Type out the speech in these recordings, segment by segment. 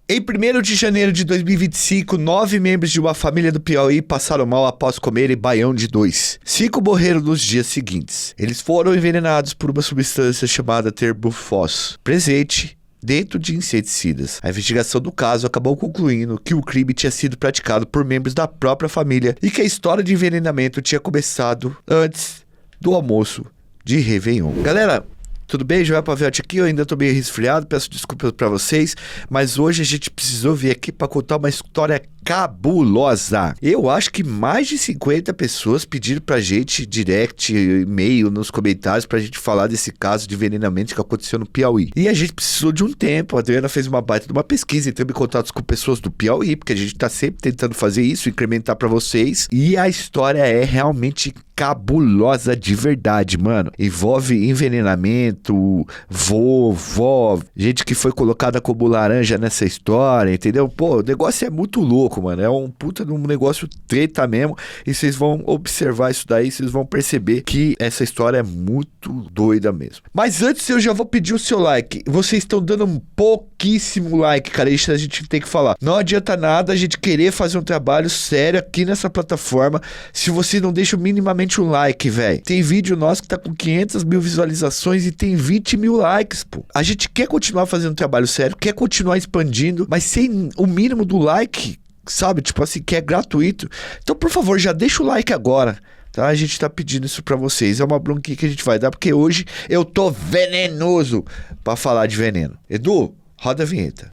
Em 1º de janeiro de 2025, 9 membros de uma família do Piauí passaram mal após comerem baião de 2. 5 morreram nos dias seguintes. Eles foram envenenados por uma substância chamada terbufós, presente dentro de inseticidas. A investigação do caso acabou concluindo que o crime tinha sido praticado por membros da própria família e que a história de envenenamento tinha começado antes do almoço de Réveillon. Galera, tudo bem? Joel Paviotti aqui, eu ainda tô meio resfriado, peço desculpas pra vocês, mas hoje a gente precisou vir aqui pra contar uma história cabulosa. Eu acho que mais de 50 pessoas pediram pra gente direct, e-mail, nos comentários pra gente falar desse caso de envenenamento que aconteceu no Piauí. E a gente precisou de um tempo, a Adriana fez uma baita de uma pesquisa, entrando em contato com pessoas do Piauí, porque a gente tá sempre tentando fazer isso, incrementar pra vocês, e a história é realmente cabulosa de verdade, mano. Envolve envenenamento, vó, gente que foi colocada como laranja nessa história, entendeu? Pô, o negócio é muito louco, mano. É um puta de um negócio treta mesmo. E vocês vão observar isso daí, vocês vão perceber que essa história é muito doida mesmo. Mas antes eu já vou pedir o seu like. Vocês estão dando um pouquíssimo like, cara. Isso a gente tem que falar. Não adianta nada a gente querer fazer um trabalho sério aqui nessa plataforma se você não deixa minimamente um like, velho. Tem vídeo nosso que tá com 500 mil visualizações e tem 20 mil likes, pô. A gente quer continuar fazendo um trabalho sério, quer continuar expandindo, mas sem o mínimo do like, sabe? Tipo assim, que é gratuito. Então, por favor, já deixa o like agora, tá? A gente tá pedindo isso pra vocês. É uma bronquinha que a gente vai dar, porque hoje eu tô venenoso pra falar de veneno. Edu, roda a vinheta.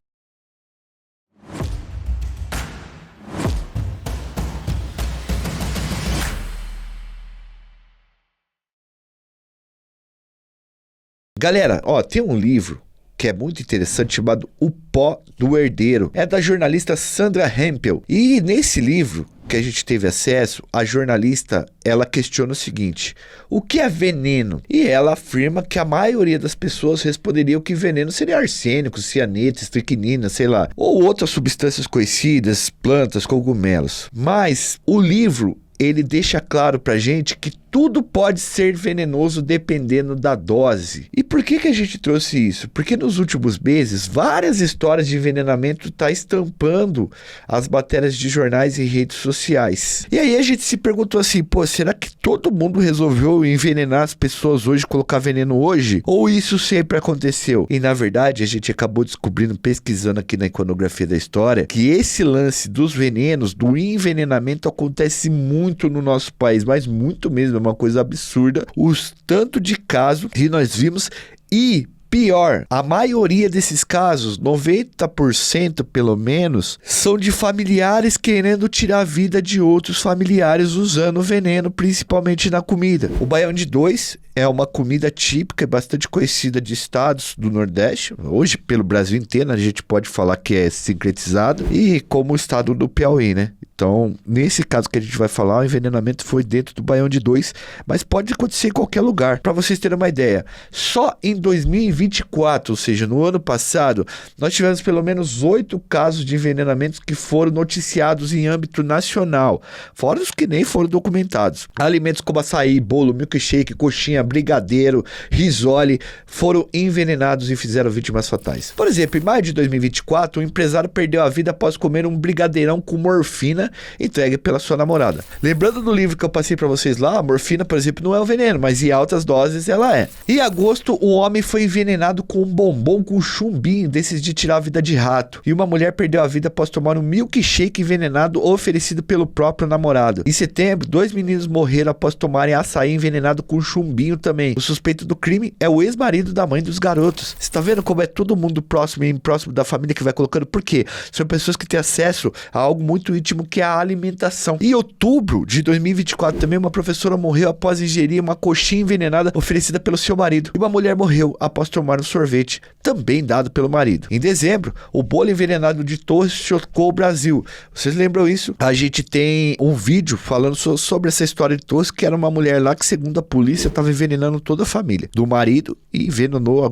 Galera, ó, tem um livro que é muito interessante chamado O Pó do Herdeiro. É da jornalista Sandra Hempel. E nesse livro que a gente teve acesso, a jornalista, ela questiona o seguinte: o que é veneno? E ela afirma que a maioria das pessoas responderiam que veneno seria arsênico, cianeto, estricnina, sei lá, ou outras substâncias conhecidas, plantas, cogumelos. Mas o livro, ele deixa claro pra gente que tudo pode ser venenoso dependendo da dose. E por que a gente trouxe isso? Porque nos últimos meses, várias histórias de envenenamento estão estampando as matérias de jornais e redes sociais. E aí a gente se perguntou assim, pô, será que todo mundo resolveu envenenar as pessoas hoje, colocar veneno hoje? Ou isso sempre aconteceu? E na verdade a gente acabou descobrindo, pesquisando aqui na iconografia da história, que esse lance dos venenos, do envenenamento acontece muito no nosso país, mas muito mesmo. Uma coisa absurda, os tanto de casos que nós vimos. E pior, a maioria desses casos, 90% pelo menos, são de familiares querendo tirar a vida de outros familiares usando veneno, principalmente na comida. O baião de 2 é uma comida típica e bastante conhecida de estados do Nordeste. Hoje, pelo Brasil inteiro, a gente pode falar que é sincretizado. E como o estado do Piauí, né? Então, nesse caso que a gente vai falar, o envenenamento foi dentro do baião de 2, mas pode acontecer em qualquer lugar. Para vocês terem uma ideia, só em 2024, ou seja, no ano passado, nós tivemos pelo menos 8 casos de envenenamentos que foram noticiados em âmbito nacional, fora os que nem foram documentados. Alimentos como açaí, bolo, milkshake, coxinha, brigadeiro, risole foram envenenados e fizeram vítimas fatais. Por exemplo, em maio de 2024, um empresário perdeu a vida após comer um brigadeirão com morfina entregue pela sua namorada. Lembrando do livro que eu passei pra vocês lá, a morfina, por exemplo, não é um veneno, mas em altas doses ela é. Em agosto, um homem foi envenenado com um bombom com chumbinho desses de tirar a vida de rato. E uma mulher perdeu a vida após tomar um milkshake envenenado oferecido pelo próprio namorado. Em setembro, 2 meninos morreram após tomarem açaí envenenado com chumbinho também. O suspeito do crime é o ex-marido da mãe dos garotos. Você tá vendo como é todo mundo próximo e próximo da família que vai colocando? Por quê? São pessoas que têm acesso a algo muito íntimo, que é a alimentação. Em outubro de 2024 também, uma professora morreu após ingerir uma coxinha envenenada oferecida pelo seu marido. E uma mulher morreu após tomar um sorvete, também dado pelo marido. Em dezembro, o bolo envenenado de Torres chocou o Brasil. Vocês lembram isso? A gente tem um vídeo falando sobre essa história de Torres, que era uma mulher lá que, segundo a polícia, estava envenenando toda a família do marido e envenenou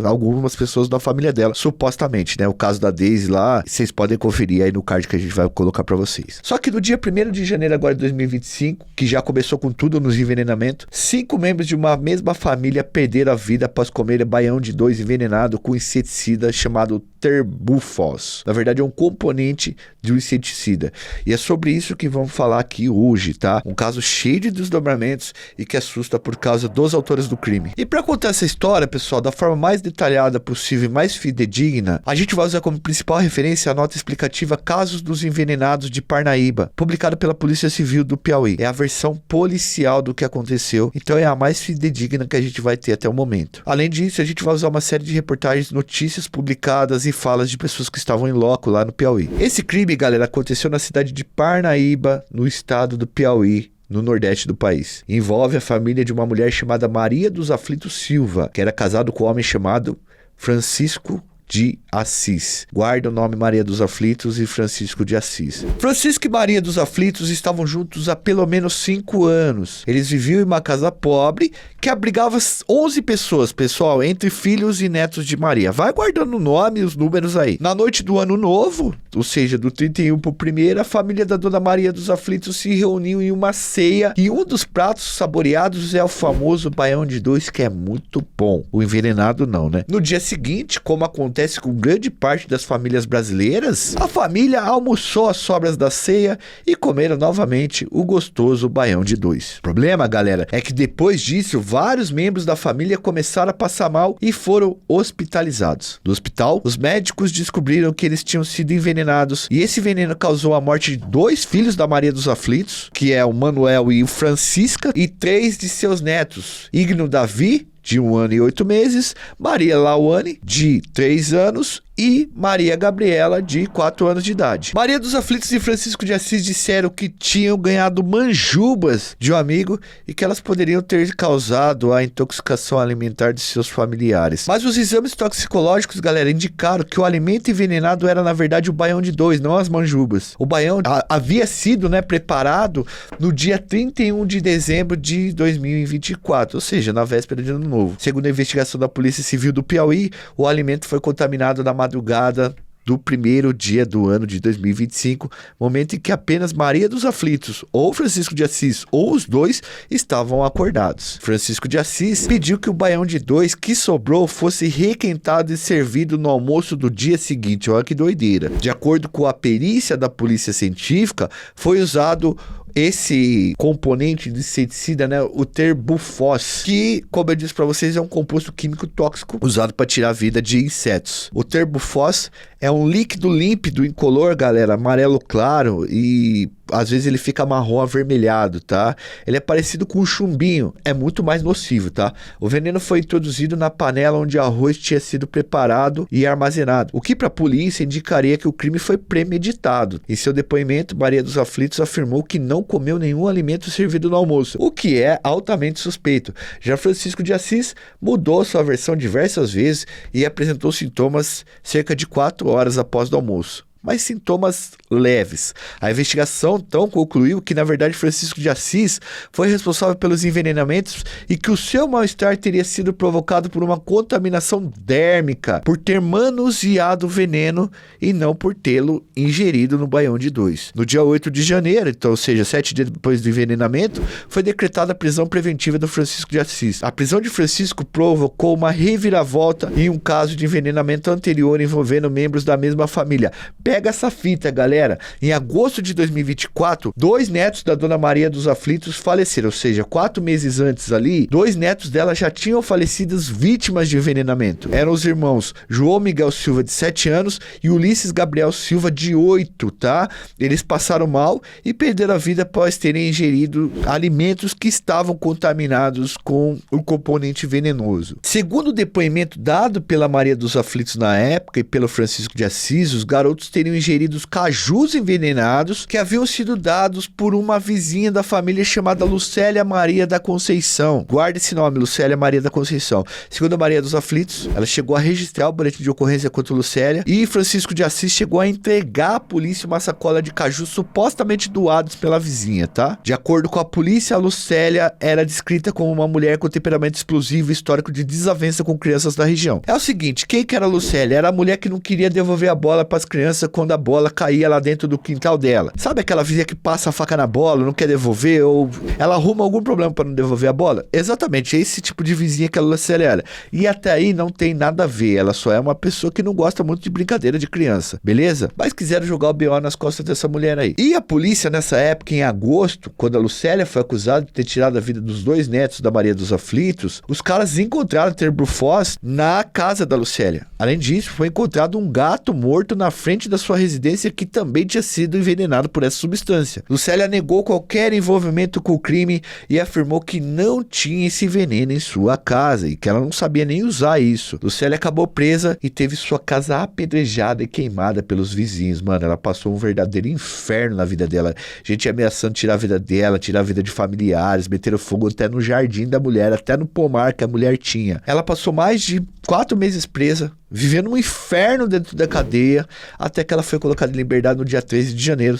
algumas pessoas da família dela, supostamente, né? O caso da Daisy lá, vocês podem conferir aí no card que a gente vai colocar pra vocês. Só que no dia 1º de janeiro agora de 2025, que já começou com tudo nos envenenamentos, 5 membros de uma mesma família perderam a vida após comer baião de 2 envenenado com inseticida chamado terbufos. Na verdade, é um componente de um inseticida. E é sobre isso que vamos falar aqui hoje, tá? Um caso cheio de desdobramentos e que assusta por causa dos autores do crime. E para contar essa história, pessoal, da forma mais detalhada possível e mais fidedigna, a gente vai usar como principal referência a nota explicativa Casos dos Envenenados de Parnaíba, publicada pela Polícia Civil do Piauí. É a versão policial do que aconteceu, então é a mais fidedigna que a gente vai ter até o momento. Além disso, a gente vai usar uma série de reportagens, notícias publicadas e falas de pessoas que estavam em loco lá no Piauí. Esse crime, galera, aconteceu na cidade de Parnaíba, no estado do Piauí, no nordeste do país. Envolve a família de uma mulher chamada Maria dos Aflitos Silva, que era casado com um homem chamado Francisco de Assis. Guarda o nome Maria dos Aflitos e Francisco de Assis. Francisco e Maria dos Aflitos estavam juntos há pelo menos 5 anos. Eles viviam em uma casa pobre que abrigava 11 pessoas, pessoal, entre filhos e netos de Maria. Vai guardando o nome e os números aí. Na noite do ano novo, ou seja, do 31 pro 1º, a família da Dona Maria dos Aflitos se reuniu em uma ceia e um dos pratos saboreados é o famoso baião de 2, que é muito bom. O envenenado não, né? No dia seguinte, como acontece com grande parte das famílias brasileiras, a família almoçou as sobras da ceia e comeram novamente o gostoso baião de 2. O problema, galera, é que depois disso, vários membros da família começaram a passar mal e foram hospitalizados. No hospital, os médicos descobriram que eles tinham sido envenenados e esse veneno causou a morte de 2 filhos da Maria dos Aflitos, que é o Manuel e o Francisca, e 3 de seus netos, Igno Davi, de 1 ano e 8 meses, Maria Lauane, de 3 anos, e Maria Gabriela, de 4 anos de idade. Maria dos Aflitos e Francisco de Assis disseram que tinham ganhado manjubas de um amigo e que elas poderiam ter causado a intoxicação alimentar de seus familiares. Mas os exames toxicológicos, galera, indicaram que o alimento envenenado era, na verdade, o baião de 2, não as manjubas. O baião havia sido, preparado no dia 31 de dezembro de 2024, ou seja, na véspera de Ano Novo. Segundo a investigação da Polícia Civil do Piauí, o alimento foi contaminado na madrugada do 1º dia do ano de 2025, momento em que apenas Maria dos Aflitos, ou Francisco de Assis, ou os dois, estavam acordados. Francisco de Assis pediu que o baião de 2 que sobrou fosse requentado e servido no almoço do dia seguinte. Olha que doideira. De acordo com a perícia da polícia científica, foi usado esse componente de inseticida, o terbufos, que, como eu disse para vocês, é um composto químico tóxico usado para tirar a vida de insetos. O terbufos é um líquido límpido, incolor, galera, amarelo claro, e às vezes ele fica marrom avermelhado, tá? Ele é parecido com um chumbinho, é muito mais nocivo, tá? O veneno foi introduzido na panela onde o arroz tinha sido preparado e armazenado, o que para a polícia indicaria que o crime foi premeditado. Em seu depoimento, Maria dos Aflitos afirmou que não comeu nenhum alimento servido no almoço, o que é altamente suspeito. Já Francisco de Assis mudou sua versão diversas vezes e apresentou sintomas cerca de 4 horas após o almoço, mas sintomas leves. A investigação então concluiu que, na verdade, Francisco de Assis foi responsável pelos envenenamentos e que o seu mal-estar teria sido provocado por uma contaminação dérmica, por ter manuseado o veneno e não por tê-lo ingerido no baião de 2. No dia 8 de janeiro, então, ou seja, 7 dias depois do envenenamento, foi decretada a prisão preventiva do Francisco de Assis. A prisão de Francisco provocou uma reviravolta em um caso de envenenamento anterior envolvendo membros da mesma família. Pega essa fita, galera. Em agosto de 2024, 2 netos da Dona Maria dos Aflitos faleceram, ou seja, 4 meses antes ali, 2 netos dela já tinham falecido vítimas de envenenamento. Eram os irmãos João Miguel Silva, de 7 anos, e Ulisses Gabriel Silva, de 8, tá? Eles passaram mal e perderam a vida após terem ingerido alimentos que estavam contaminados com o componente venenoso. Segundo o depoimento dado pela Maria dos Aflitos na época e pelo Francisco de Assis, os garotos teriam ingerido cajus envenenados que haviam sido dados por uma vizinha da família chamada Lucélia Maria da Conceição. Guarda esse nome, Lucélia Maria da Conceição. Segundo a Maria dos Aflitos, ela chegou a registrar o boletim de ocorrência contra Lucélia e Francisco de Assis chegou a entregar à polícia uma sacola de cajus supostamente doados pela vizinha, tá? De acordo com a polícia, a Lucélia era descrita como uma mulher com temperamento explosivo e histórico de desavença com crianças da região. É o seguinte, quem que era a Lucélia? Era a mulher que não queria devolver a bola para as crianças quando a bola caía lá dentro do quintal dela. Sabe aquela vizinha que passa a faca na bola, não quer devolver, ou ela arruma algum problema para não devolver a bola? Exatamente, é esse tipo de vizinha que a Lucélia era. E até aí não tem nada a ver, ela só é uma pessoa que não gosta muito de brincadeira de criança, beleza? Mas quiseram jogar o BO nas costas dessa mulher aí. E a polícia nessa época, em agosto, quando a Lucélia foi acusada de ter tirado a vida dos 2 netos da Maria dos Aflitos, os caras encontraram Terbrufós na casa da Lucélia. Além disso, foi encontrado um gato morto na frente da sua residência que também tinha sido envenenado por essa substância. Lucélia negou qualquer envolvimento com o crime e afirmou que não tinha esse veneno em sua casa e que ela não sabia nem usar isso. Lucélia acabou presa e teve sua casa apedrejada e queimada pelos vizinhos. Mano, ela passou um verdadeiro inferno na vida dela. Gente ameaçando tirar a vida dela, tirar a vida de familiares, meteram fogo até no jardim da mulher, até no pomar que a mulher tinha. Ela passou mais de 4 meses presa, vivendo um inferno dentro da cadeia, até que ela foi colocada em liberdade no dia 13 de janeiro,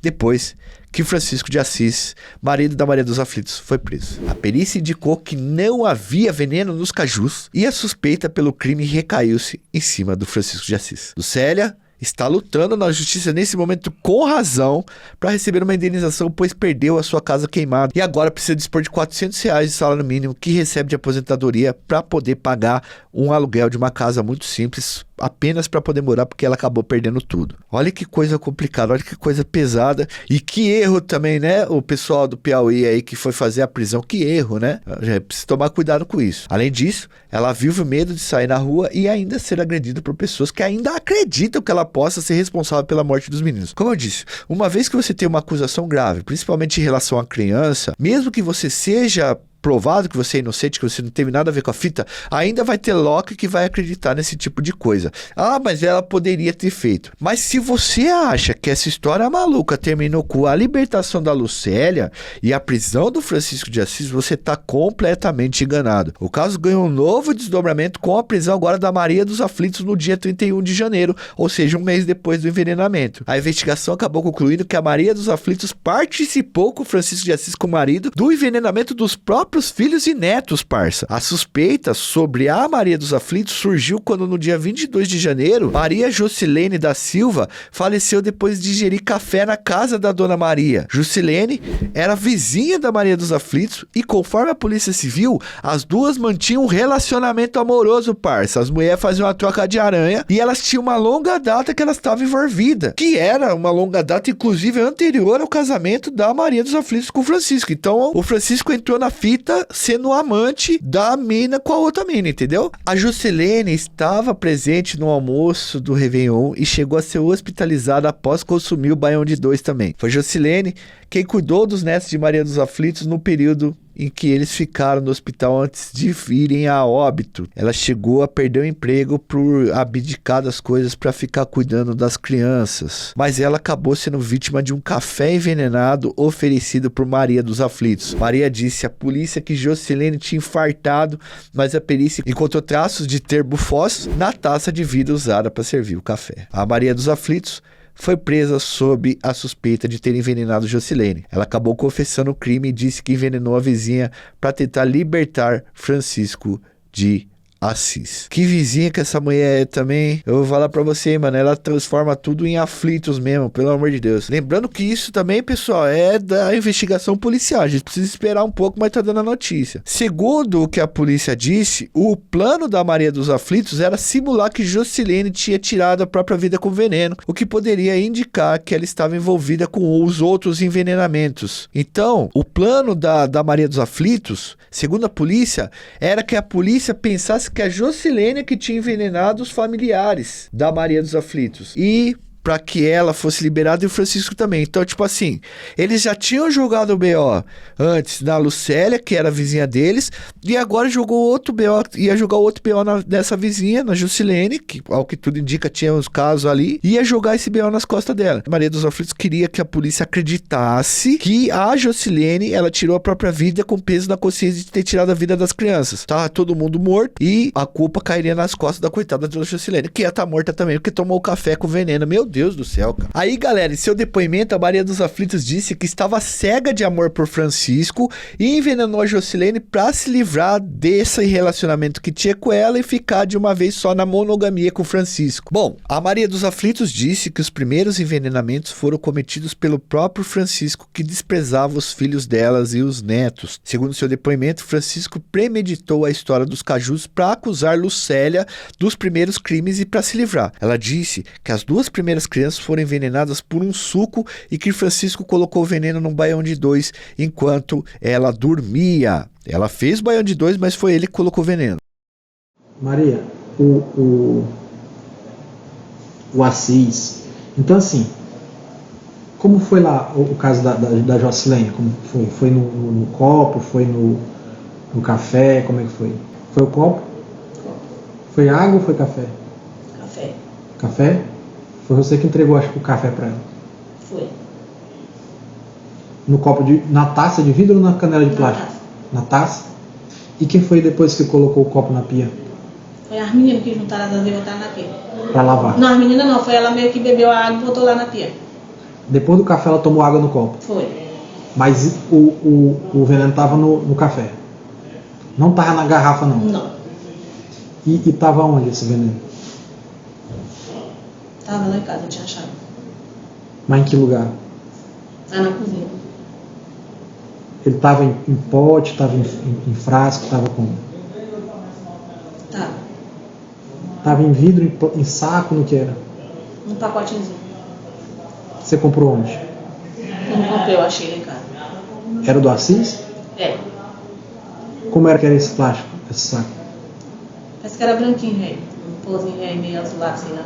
depois que Francisco de Assis, marido da Maria dos Aflitos, foi preso. A perícia indicou que não havia veneno nos cajus e a suspeita pelo crime recaiu-se em cima do Francisco de Assis. Lucélia está lutando na justiça nesse momento com razão para receber uma indenização, pois perdeu a sua casa queimada e agora precisa dispor de R$400 de salário mínimo que recebe de aposentadoria para poder pagar um aluguel de uma casa muito simples, apenas para poder morar, porque ela acabou perdendo tudo. Olha que coisa complicada, olha que coisa pesada e que erro também, né? O pessoal do Piauí aí que foi fazer a prisão, que erro, né? Já precisa tomar cuidado com isso. Além disso, ela vive o medo de sair na rua e ainda ser agredida por pessoas que ainda acreditam que ela possa ser responsável pela morte dos meninos. Como eu disse, uma vez que você tem uma acusação grave, principalmente em relação à criança, mesmo que você seja provado que você é inocente, que você não teve nada a ver com a fita, ainda vai ter Locke que vai acreditar nesse tipo de coisa. Ah, mas ela poderia ter feito. Mas se você acha que essa história maluca terminou com a libertação da Lucélia e a prisão do Francisco de Assis, você está completamente enganado. O caso ganhou um novo desdobramento com a prisão agora da Maria dos Aflitos no dia 31 de janeiro, ou seja, um mês depois do envenenamento. A investigação acabou concluindo que a Maria dos Aflitos participou com o Francisco de Assis, com o marido, do envenenamento dos próprios filhos e netos, parça. A suspeita sobre a Maria dos Aflitos surgiu quando no dia 22 de janeiro, Maria Jocilene da Silva faleceu depois de ingerir café na casa da dona Maria. Jocilene era vizinha da Maria dos Aflitos e, conforme a polícia civil, as duas mantinham um relacionamento amoroso, parça. As mulheres faziam uma troca de aranha e elas tinham uma longa data que elas estavam envolvidas, que era uma longa data, inclusive, anterior ao casamento da Maria dos Aflitos com o Francisco. Então, o Francisco entrou na fita sendo amante da mina com a outra mina, entendeu? A Jocilene estava presente no almoço do Réveillon e chegou a ser hospitalizada após consumir o baião de 2 também. Foi Jocilene quem cuidou dos netos de Maria dos Aflitos no período em que eles ficaram no hospital antes de virem a óbito. Ela chegou a perder o emprego por abdicar das coisas para ficar cuidando das crianças. Mas ela acabou sendo vítima de um café envenenado oferecido por Maria dos Aflitos. Maria disse à polícia que Jocilene tinha infartado, mas a perícia encontrou traços de Terbrufós na taça de vidro usada para servir o café. A Maria dos Aflitos foi presa sob a suspeita de ter envenenado Jocilene. Ela acabou confessando o crime e disse que envenenou a vizinha para tentar libertar Francisco de Assis. Que vizinha que essa mulher é também. Eu vou falar pra você, mano, ela transforma tudo em aflitos mesmo, pelo amor de Deus. Lembrando que isso também, pessoal, é da investigação policial. A gente precisa esperar um pouco, mas tá dando a notícia. Segundo o que a polícia disse, o plano da Maria dos Aflitos era simular que Jocilene tinha tirado a própria vida com veneno, o que poderia indicar que ela estava envolvida com os outros envenenamentos. Então, o plano da Maria dos Aflitos, segundo a polícia, era que a polícia pensasse que a Jocilene que tinha envenenado os familiares da Maria dos Aflitos e para que ela fosse liberada e o Francisco também. Então, tipo assim, eles já tinham jogado o BO antes na Lucélia, que era a vizinha deles, e agora jogou outro BO, ia jogar outro BO dessa vizinha, na Jocilene, que ao que tudo indica tinha uns casos ali, ia jogar esse BO nas costas dela. Maria dos Aflitos queria que a polícia acreditasse que a Jocilene, ela tirou a própria vida com peso na consciência de ter tirado a vida das crianças. Tava todo mundo morto e a culpa cairia nas costas da coitada da Jocilene, que ia estar morta também, porque tomou café com veneno. Meu Deus Deus do céu, cara. Aí, galera, em seu depoimento, a Maria dos Aflitos disse que estava cega de amor por Francisco e envenenou a Jocilene pra se livrar desse relacionamento que tinha com ela e ficar de uma vez só na monogamia com Francisco. Bom, a Maria dos Aflitos disse que os primeiros envenenamentos foram cometidos pelo próprio Francisco, que desprezava os filhos delas e os netos. Segundo seu depoimento, Francisco premeditou a história dos cajus para acusar Lucélia dos primeiros crimes e para se livrar. Ela disse que as duas primeiras crianças foram envenenadas por um suco e que Francisco colocou o veneno num baião de 2 enquanto ela dormia. Ela fez o baião de 2, mas foi ele que colocou o veneno. Maria, o Assis. Então, assim, como foi lá o caso da Jocilene? Como foi? Foi no copo? Foi no café? Como é que foi? Foi o copo? Foi água ou foi café? Café. Café? Foi você que entregou, acho que, o café para ela? Foi. No copo na taça de vidro ou na canela de plástico? Na taça. E quem foi depois que colocou o copo na pia? Foi as meninas que juntaram as e botaram na pia. Para lavar? Não, as meninas não. Foi ela meio que bebeu a água e botou lá na pia. Depois do café ela tomou água no copo? Foi. Mas o veneno estava no café? Não estava na garrafa, não? Não. E estava onde esse veneno? Tava lá em casa, eu tinha achado. Mas em que lugar? Lá na cozinha. Ele estava em pote, estava em frasco, estava como? Tava. Estava em vidro, em saco, no que era? Um pacotezinho. Você comprou onde? Eu não comprei, eu achei lá em casa. Era do Assis? É. Como era que era esse plástico, esse saco? Parece que era branquinho, velho. Um pôzinho velho, meio azulado, sei lá.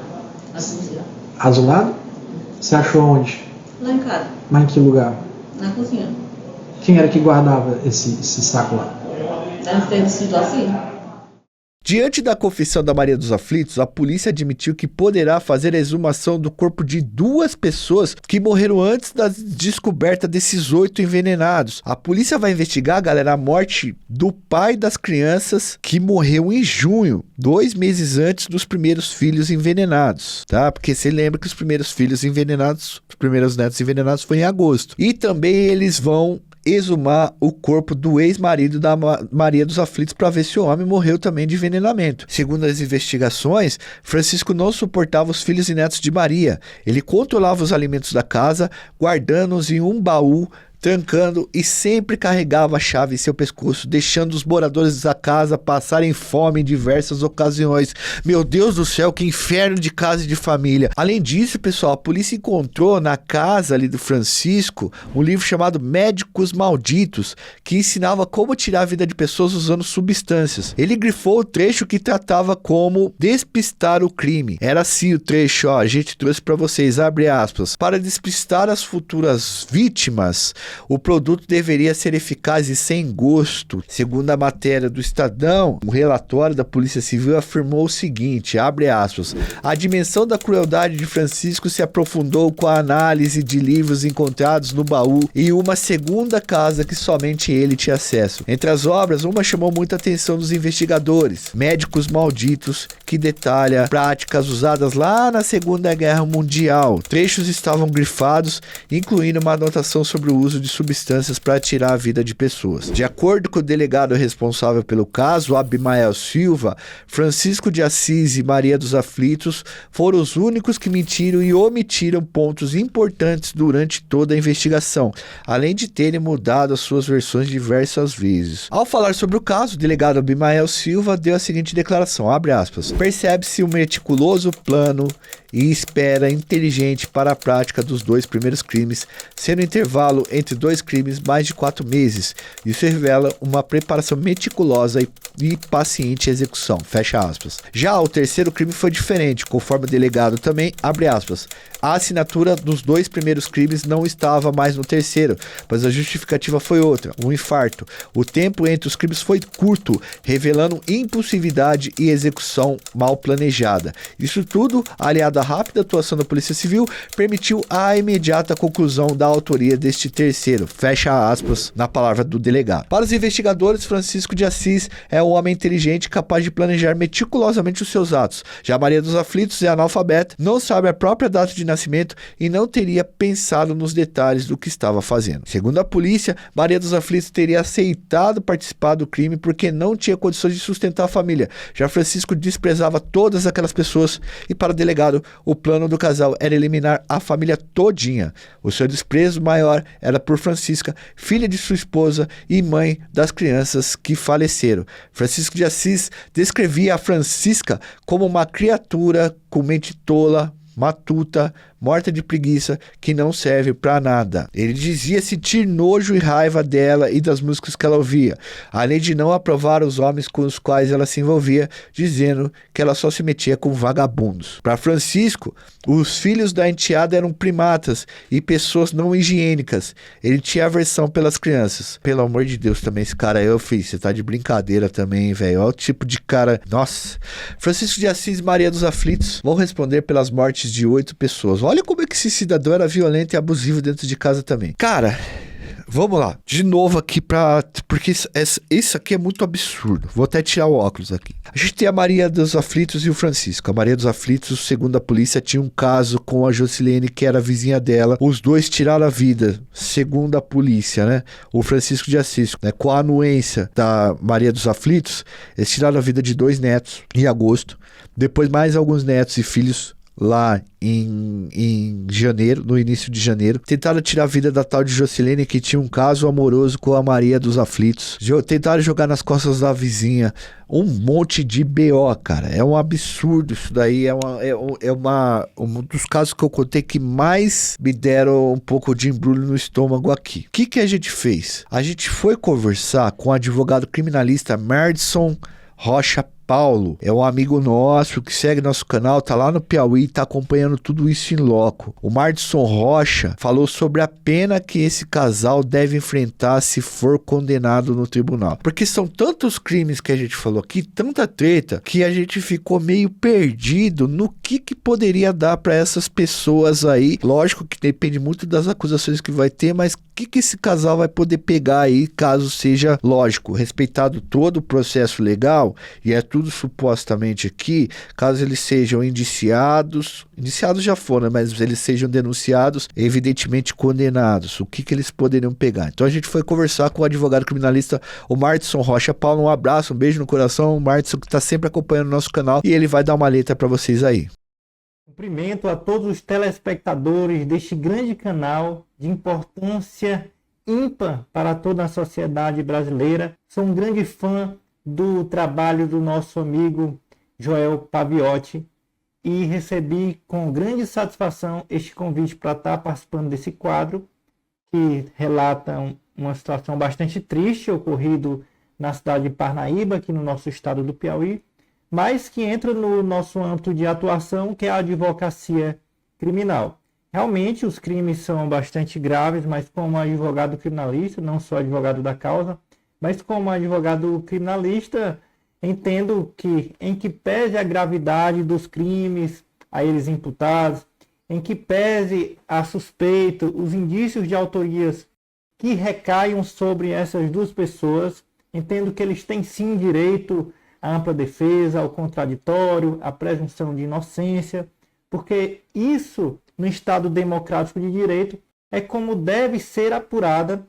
Assim, sei lá. Azulado? Você achou onde? Lá em casa. Mas em que lugar? Na cozinha. Quem era que guardava esse saco lá? Deve ter sido assim. Diante da confissão da Maria dos Aflitos, a polícia admitiu que poderá fazer a exumação do corpo de 2 pessoas que morreram antes da descoberta desses 8 envenenados. A polícia vai investigar, galera, a morte do pai das crianças que morreu em junho, 2 meses antes dos primeiros filhos envenenados, tá? Porque você lembra que os primeiros filhos envenenados, os primeiros netos envenenados foi em agosto. E também eles vão exumar o corpo do ex-marido da Maria dos Aflitos para ver se o homem morreu também de envenenamento. Segundo as investigações, Francisco não suportava os filhos e netos de Maria. Ele controlava os alimentos da casa, guardando-os em um baú, trancando e sempre carregava a chave em seu pescoço, deixando os moradores da casa passarem fome em diversas ocasiões. Meu Deus do céu, que inferno de casa e de família. Além disso, pessoal, a polícia encontrou na casa ali do Francisco um livro chamado Médicos Malditos, que ensinava como tirar a vida de pessoas usando substâncias. Ele grifou o trecho que tratava como despistar o crime. Era assim o trecho, ó, a gente trouxe para vocês, abre aspas. Para despistar as futuras vítimas, o produto deveria ser eficaz e sem gosto. Segundo a matéria do Estadão, um relatório da Polícia Civil afirmou o seguinte, abre aspas, a dimensão da crueldade de Francisco se aprofundou com a análise de livros encontrados no baú e uma segunda casa que somente ele tinha acesso. Entre as obras, uma chamou muita atenção dos investigadores, Médicos Malditos, que detalha práticas usadas lá na Segunda Guerra Mundial. Trechos estavam grifados, incluindo uma anotação sobre o uso de substâncias para tirar a vida de pessoas. De acordo com o delegado responsável pelo caso, Abimael Silva, Francisco de Assis e Maria dos Aflitos foram os únicos que mentiram e omitiram pontos importantes durante toda a investigação, além de terem mudado as suas versões diversas vezes. Ao falar sobre o caso, o delegado Abimael Silva deu a seguinte declaração, abre aspas, percebe-se um meticuloso plano e espera inteligente para a prática dos 2 primeiros crimes, sendo o intervalo entre 2 crimes mais de 4 meses. Isso revela uma preparação meticulosa e paciente execução, fecha aspas. Já o terceiro crime foi diferente, conforme o delegado também, abre aspas. A assinatura dos 2 primeiros crimes não estava mais no terceiro, pois a justificativa foi outra, um infarto. O tempo entre os crimes foi curto, revelando impulsividade e execução mal planejada. Isso tudo aliado à rápida atuação da Polícia Civil permitiu a imediata conclusão da autoria deste terceiro, fecha aspas, na palavra do delegado. Para os investigadores, Francisco de Assis é um homem inteligente capaz de planejar meticulosamente os seus atos. Já Maria dos Aflitos é analfabeta, não sabe a própria data de nascimento e não teria pensado nos detalhes do que estava fazendo. Segundo a polícia, Maria dos Aflitos teria aceitado participar do crime porque não tinha condições de sustentar a família. Já Francisco desprezava todas aquelas pessoas e, para o delegado, o plano do casal era eliminar a família todinha. O seu desprezo maior era por Francisca, filha de sua esposa e mãe das crianças que faleceram. Francisco de Assis descrevia a Francisca como uma criatura com mente tola, matuta, morta de preguiça, que não serve pra nada. Ele dizia sentir nojo e raiva dela e das músicas que ela ouvia, além de não aprovar os homens com os quais ela se envolvia, dizendo que ela só se metia com vagabundos. Para Francisco, os filhos da enteada eram primatas e pessoas não higiênicas. Ele tinha aversão pelas crianças. Pelo amor de Deus, também esse cara aí, eu fiz, você tá de brincadeira também, velho. Olha o tipo de cara. Nossa. Francisco de Assis e Maria dos Aflitos vão responder pelas mortes de 8 pessoas. Olha como é que esse cidadão era violento e abusivo dentro de casa também. Cara, vamos lá. De novo aqui porque isso aqui é muito absurdo. Vou até tirar o óculos aqui. A gente tem a Maria dos Aflitos e o Francisco. A Maria dos Aflitos, segundo a polícia, tinha um caso com a Jocilene, que era a vizinha dela. Os dois tiraram a vida, segundo a polícia, né? O Francisco de Assis, né? Com a anuência da Maria dos Aflitos, eles tiraram a vida de 2 netos em agosto. Depois mais alguns netos e filhos lá em janeiro, no início de janeiro. Tentaram tirar a vida da tal de Jocilene, que tinha um caso amoroso com a Maria dos Aflitos. Tentaram jogar nas costas da vizinha um monte de BO, cara. É um absurdo isso daí. Um dos casos que eu contei que mais me deram um pouco de embrulho no estômago aqui. O que a gente fez? A gente foi conversar com o advogado criminalista Mardson Rocha Paulo. É um amigo nosso que segue nosso canal, tá lá no Piauí, tá acompanhando tudo isso em loco. O Mardson Rocha falou sobre a pena que esse casal deve enfrentar se for condenado no tribunal. Porque são tantos crimes que a gente falou aqui, tanta treta, que a gente ficou meio perdido no que poderia dar para essas pessoas aí. Lógico que depende muito das acusações que vai ter, mas o que esse casal vai poder pegar aí, caso seja, lógico, respeitado todo o processo legal, e é tudo supostamente aqui, caso eles sejam indiciados já foram, mas eles sejam denunciados, evidentemente condenados, o que eles poderiam pegar. Então a gente foi conversar com o advogado criminalista, o Mardson Rocha Paulo. Um abraço, um beijo no coração, o Mardson, que está sempre acompanhando o nosso canal, e ele vai dar uma letra para vocês aí. Cumprimento a todos os telespectadores deste grande canal de importância ímpar para toda a sociedade brasileira. Sou um grande fã do trabalho do nosso amigo Joel Paviotti e recebi com grande satisfação este convite para estar participando desse quadro, que relata uma situação bastante triste ocorrido na cidade de Parnaíba, aqui no nosso estado do Piauí, mas que entra no nosso âmbito de atuação, que é a advocacia criminal. Realmente os crimes são bastante graves, mas como advogado criminalista, não sou advogado da causa, mas como advogado criminalista, entendo que, em que pese a gravidade dos crimes a eles imputados, em que pese a suspeita, os indícios de autorias que recaiam sobre essas duas pessoas, entendo que eles têm sim direito à ampla defesa, ao contraditório, à presunção de inocência, porque isso, no Estado democrático de direito, é como deve ser apurada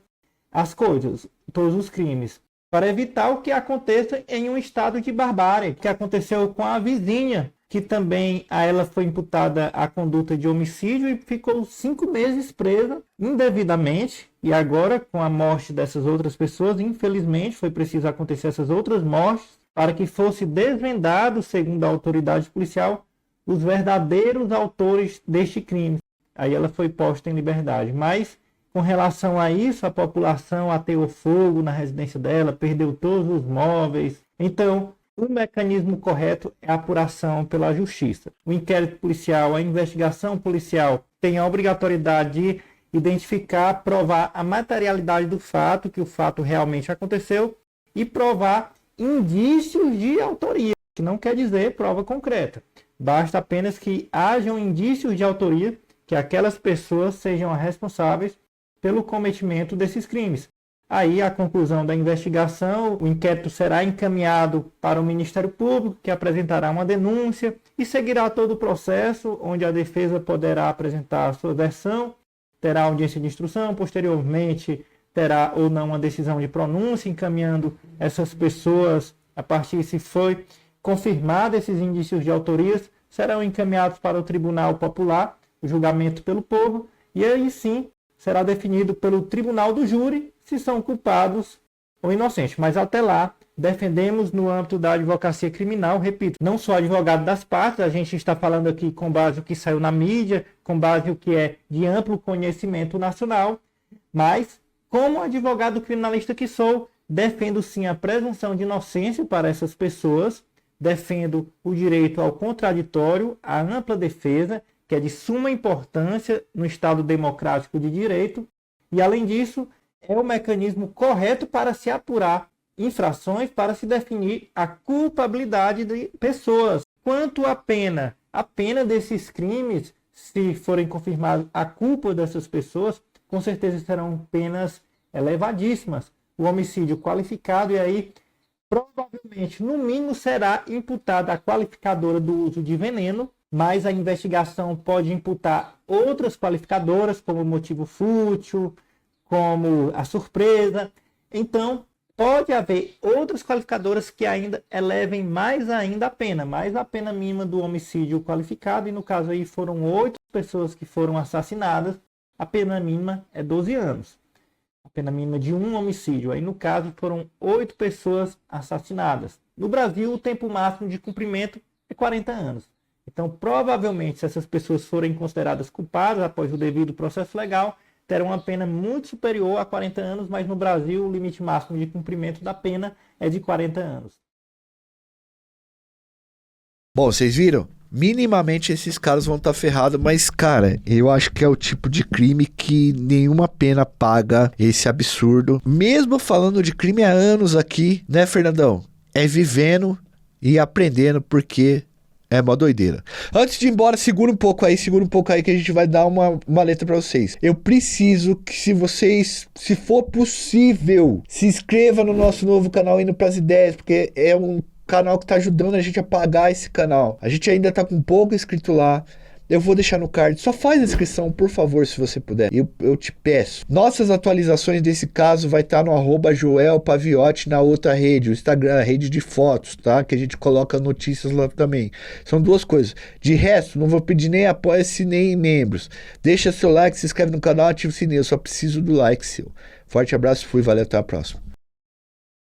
as coisas, todos os crimes, para evitar o que aconteça em um estado de barbárie, que aconteceu com a vizinha, que também a ela foi imputada a conduta de homicídio e ficou 5 meses presa indevidamente, e agora com a morte dessas outras pessoas, infelizmente, foi preciso acontecer essas outras mortes para que fosse desvendado, segundo a autoridade policial, os verdadeiros autores deste crime. Aí ela foi posta em liberdade, mas com relação a isso, a população ateou fogo na residência dela, perdeu todos os móveis. Então, o mecanismo correto é a apuração pela justiça. O inquérito policial, a investigação policial tem a obrigatoriedade de identificar, provar a materialidade do fato, que o fato realmente aconteceu, e provar indícios de autoria, que não quer dizer prova concreta. Basta apenas que hajam indícios de autoria, que aquelas pessoas sejam responsáveis pelo cometimento desses crimes. Aí, a conclusão da investigação, o inquérito será encaminhado para o Ministério Público, que apresentará uma denúncia e seguirá todo o processo, onde a defesa poderá apresentar a sua versão, terá audiência de instrução, posteriormente terá ou não uma decisão de pronúncia, encaminhando essas pessoas, a partir se foi confirmado esses indícios de autorias, serão encaminhados para o Tribunal Popular, o julgamento pelo povo, e aí sim será definido pelo Tribunal do Júri se são culpados ou inocentes. Mas até lá, defendemos no âmbito da advocacia criminal, repito, não sou advogado das partes, a gente está falando aqui com base no que saiu na mídia, com base no que é de amplo conhecimento nacional, mas como advogado criminalista que sou, defendo sim a presunção de inocência para essas pessoas, defendo o direito ao contraditório, à ampla defesa, que é de suma importância no Estado democrático de direito, e além disso, é o mecanismo correto para se apurar infrações, para se definir a culpabilidade de pessoas. Quanto à pena desses crimes, se forem confirmados a culpa dessas pessoas, com certeza serão penas elevadíssimas. O homicídio qualificado, e aí provavelmente, no mínimo, será imputada a qualificadora do uso de veneno, mas a investigação pode imputar outras qualificadoras, como motivo fútil, como a surpresa. Então, pode haver outras qualificadoras que ainda elevem mais ainda a pena, mais a pena mínima do homicídio qualificado, e no caso aí foram 8 pessoas que foram assassinadas, a pena mínima é 12 anos. A pena mínima de um homicídio. Aí, no caso, foram 8 pessoas assassinadas. No Brasil, o tempo máximo de cumprimento é 40 anos. Então, provavelmente, se essas pessoas forem consideradas culpadas após o devido processo legal, terão uma pena muito superior a 40 anos, mas no Brasil, o limite máximo de cumprimento da pena é de 40 anos. Bom, vocês viram? Minimamente esses caras vão estar ferrados, mas, cara, eu acho que é o tipo de crime que nenhuma pena paga esse absurdo. Mesmo falando de crime há anos aqui, né, Fernandão? É vivendo e aprendendo, porque é uma doideira. Antes de ir embora, segura um pouco aí que a gente vai dar uma letra pra vocês. Eu preciso que se for possível, se inscreva no nosso novo canal Indo Pras Ideias, porque é um canal que tá ajudando a gente a pagar esse canal. A gente ainda tá com pouco inscrito lá. Eu vou deixar no card. Só faz a inscrição, por favor, se você puder. Eu te peço. Nossas atualizações desse caso vai estar no @JoelPaviotti na outra rede, o Instagram, a rede de fotos, tá? Que a gente coloca notícias lá também. São duas coisas. De resto, não vou pedir nem apoia-se nem membros. Deixa seu like, se inscreve no canal, ativa o sininho. Eu só preciso do like seu. Forte abraço, fui, valeu, até a próxima.